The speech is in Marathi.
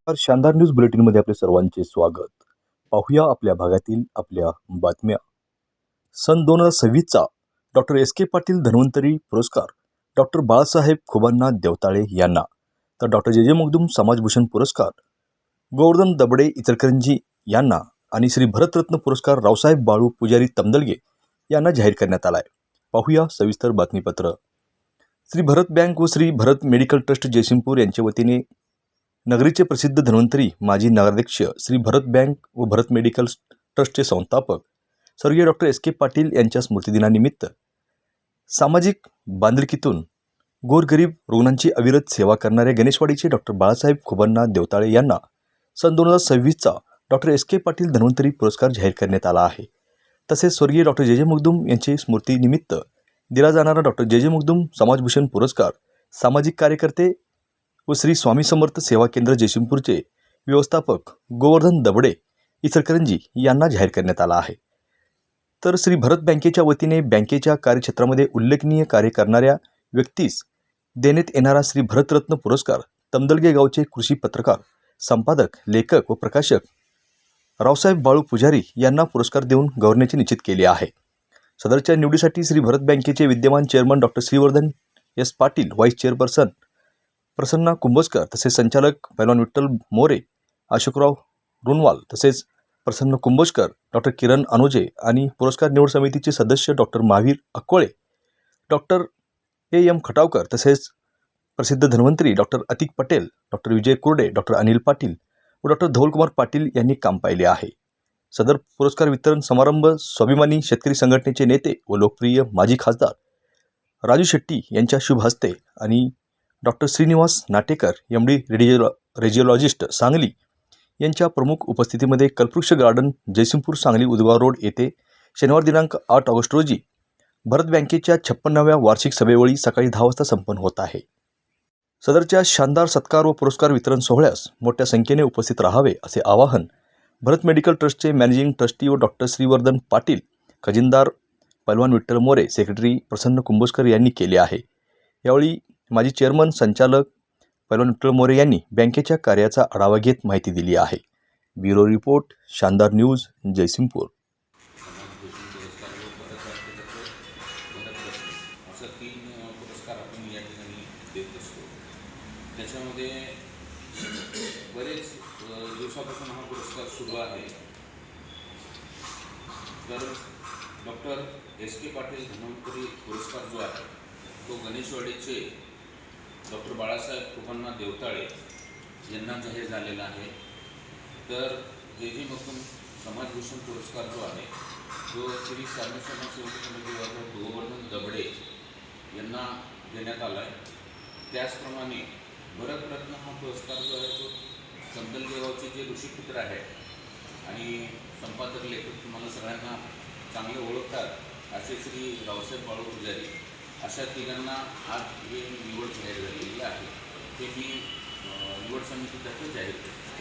शानदार न्यूज बुलेटिनमध्ये आपले सर्वांचे स्वागत. पाहूया आपल्या भागातील आपल्या बातम्या. सन 2026चा डॉक्टर एस के पाटील धन्वंतरी पुरस्कार डॉक्टर बाळासाहेब खुबांना देवताळे यांना, तर डॉक्टर जे जे मगदूम समाजभूषण पुरस्कार गोवर्धन दबडे इचलकरंजी यांना आणि श्री भरतरत्न पुरस्कार रावसाहेब बाळू पुजारी तमदलगे यांना जाहीर करण्यात आला आहे. पाहूया सविस्तर बातमीपत्र. श्री भरत बँक व श्री भरत मेडिकल ट्रस्ट जयसिंगपूर यांच्या वतीने नगरीचे प्रसिद्ध धन्वंतरी माजी नगराध्यक्ष श्री भरत बँक व भरत मेडिकल ट्रस्टचे संस्थापक स्वर्गीय डॉक्टर एस के पाटील यांच्या स्मृतिदिनानिमित्त सामाजिक बांधिलकीतून गोरगरीब रुग्णांची अविरत सेवा करणाऱ्या गणेशवाडीचे डॉक्टर बाळासाहेब खुबांना देवताळे यांना सन 2026चा डॉक्टर एस के पाटील धन्वंतरी पुरस्कार जाहीर करण्यात आला आहे. तसेच स्वर्गीय डॉक्टर जे जे मगदूम यांचे स्मृतीनिमित्त दिला जाणारा डॉक्टर जे जे मगदूम समाजभूषण पुरस्कार सामाजिक कार्यकर्ते व श्री स्वामी समर्थ सेवा केंद्र जयसिंगपूरचे व्यवस्थापक गोवर्धन दबडे इचलकरंजी यांना जाहीर करण्यात आला आहे. तर श्री भरत बँकेच्या वतीने बँकेच्या कार्यक्षेत्रामध्ये उल्लेखनीय कार्य करणाऱ्या व्यक्तीस देण्यात येणारा श्री भरतरत्न पुरस्कार तमदलगे गावचे कृषी पत्रकार, संपादक, लेखक व प्रकाशक रावसाहेब बाळू पुजारी यांना पुरस्कार देऊन गौरवण्याचे निश्चित केले आहे. सदरच्या निवडीसाठी श्री भरत बँकेचे विद्यमान chairman doctor Shrivardhan S Patil, vice chairperson Prasanna Kumbhojkar, तसेच संचालक पैलवान विठ्ठल मोरे, अशोकराव रुनवाल, तसेच प्रसन्न कुंभोजकर, डॉक्टर किरण अनुजे आणि पुरस्कार निवड समितीचे सदस्य doctor Mahavir Akkole, doctor M Khatavkar, तसेच प्रसिद्ध धन्वंतरी doctor Atiq Patel, doctor Vijay Kurde, doctor Anil Patil व डॉक्टर धवलकुमार पाटील यांनी काम पाहिले आहे. सदर पुरस्कार वितरण समारंभ स्वाभिमानी शेतकरी संघटनेचे नेते व लोकप्रिय माजी खासदार राजू शेट्टी यांच्या शुभ हस्ते आणि doctor Shrinivas Natekar MD radiologist Sangli यांच्या प्रमुख उपस्थितीमध्ये कल्पवृक्ष गार्डन जयसिंगपूर सांगली उदगाव रोड येथे शनिवार दिनांक 8 ऑगस्ट रोजी भरत बँकेच्या 56व्या वार्षिक सभेवेळी सकाळी 10 वाजता संपन्न होत आहे. सदरच्या शानदार सत्कार व पुरस्कार वितरण सोहळ्यास मोठ्या संख्येने उपस्थित राहावे असे आवाहन भरत मेडिकल ट्रस्टचे मॅनेजिंग ट्रस्टी व डॉक्टर श्रीवर्धन पाटील, खजिनदार पैलवान विठ्ठल मोरे, सेक्रेटरी प्रसन्न कुंभोजकर यांनी केले आहे. यावेळी माजी चेअरमन, संचालक पैलवान विठ्ठल मोरे यांनी बँकेच्या कार्याचा आढावा घेत माहिती दिली आहे. ब्युरो रिपोर्ट, शानदार न्यूज, जयसिंगपूर. असं 3 पुरस्कार आपण या ठिकाणी देत असतो. त्याच्यामध्ये बरेच दिवसापासून हा पुरस्कार सुरू आहे. तर डॉक्टर एस के पाटील धन्वंतरी पुरस्कार जो आहे तो गणेशवाडीचे डॉक्टर बाळासाहेब खुबांना देवताळे यांना जाहीर झालेला आहे. तर जे जे मगदूम समाजभूषण पुरस्कार जो आहे तो श्री स्वामी समर्थ सेवा केंद्र गोवर्धन दबडे यांना देण्यात आला आहे. त्याचप्रमाणे भरतरत्न हा पुरस्कार जो आहे तो तमदलगे गावचे जे ऋषीपुत्र आहे आणि संपादक, लेखक तुम्हाला सगळ्यांना चांगले ओळखतात असे श्री रावसाहेब बाळू पुजारी, अशा तिघांना आज हे निवड जाहीर झालेली आहे. ते मी निवड समितीतर्फे जाहीर करतो.